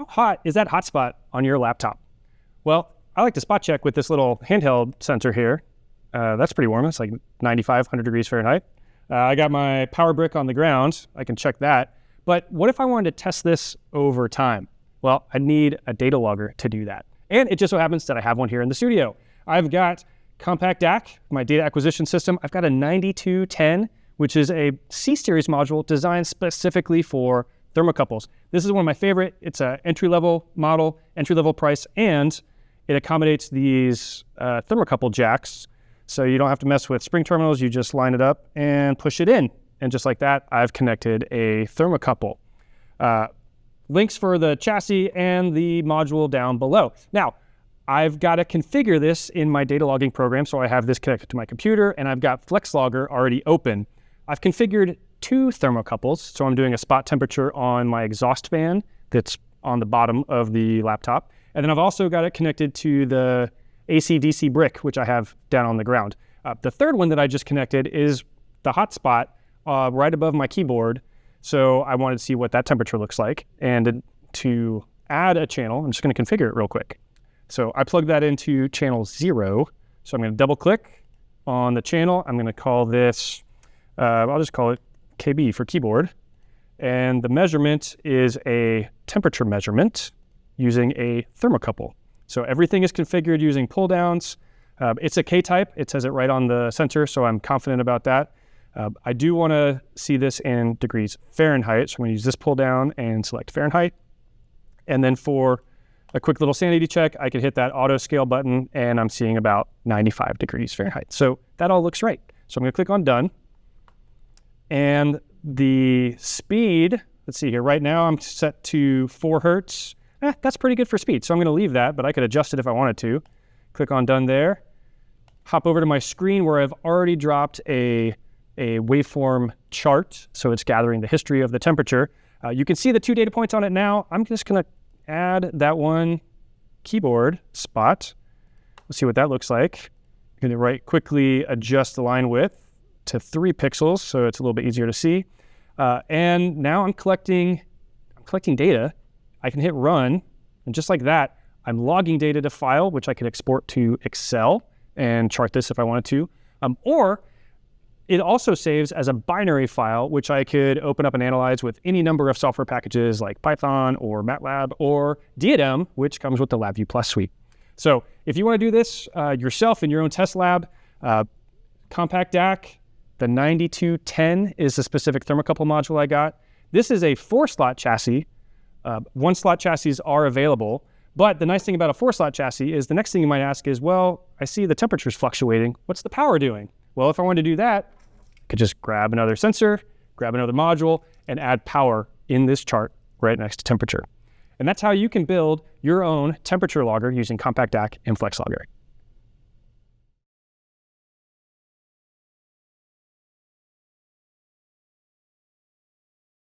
how hot is that hotspot on your laptop? Well, I like to spot check with this little handheld sensor here. That's pretty warm. It's like 95, 100 degrees Fahrenheit. I got my power brick on the ground. I can check that. But what if I wanted to test this over time? Well, I need a data logger to do that. And it just so happens that I have one here in the studio. I've got Compact DAC, my data acquisition system. I've got a 9210, which is a C-series module designed specifically for thermocouples. This is one of my favorite. It's an entry-level model, entry-level price, and it accommodates these thermocouple jacks. So you don't have to mess with spring terminals. You just line it up and push it in. And just like that, I've connected a thermocouple. Links for the chassis and the module down below. Now, I've got to configure this in my data logging program. So I have this connected to my computer, and I've got FlexLogger already open. I've configured 2 thermocouples. So I'm doing a spot temperature on my exhaust fan that's on the bottom of the laptop. And then I've also got it connected to the AC/DC brick, which I have down on the ground. The third one that I just connected is the hotspot right above my keyboard. So I wanted to see what that temperature looks like. And to add a channel, I'm just going to configure it real quick. So I plug that into channel 0. So I'm going to double click on the channel. I'm going to call this, I'll just call it KB for keyboard. And the measurement is a temperature measurement using a thermocouple. So everything is configured using pull downs. It's a K-type. It says it right on the sensor, so I'm confident about that. I do want to see this in degrees Fahrenheit, so I'm going to use this pull down and select Fahrenheit. And then for a quick little sanity check, I can hit that auto scale button, and I'm seeing about 95 degrees Fahrenheit. So that all looks right. So I'm going to click on done. And the speed, let's see here, right now I'm set to 4 hertz. That's pretty good for speed. So I'm going to leave that, but I could adjust it if I wanted to. Click on done there. Hop over to my screen where I've already dropped a waveform chart. So it's gathering the history of the temperature. You can see the 2 data points on it now. I'm just going to add that one keyboard spot. Let's see what that looks like. I'm going to quickly adjust the line width to 3 pixels so it's a little bit easier to see. And now I'm collecting data. I can hit run, and just like that, I'm logging data to file, which I could export to Excel and chart this if I wanted to. Or it also saves as a binary file, which I could open up and analyze with any number of software packages like Python or MATLAB or Diadem, which comes with the LabVIEW Plus suite. So if you want to do this yourself in your own test lab, Compact DAC, the 9210 is the specific thermocouple module I got. This is a 4-slot chassis. 1-slot chassis are available, but the nice thing about a 4-slot chassis is the next thing you might ask is, well, I see the temperature's fluctuating. What's the power doing? Well, if I wanted to do that, I could just grab another sensor, grab another module, and add power in this chart right next to temperature. And that's how you can build your own temperature logger using Compact DAC and FlexLogger.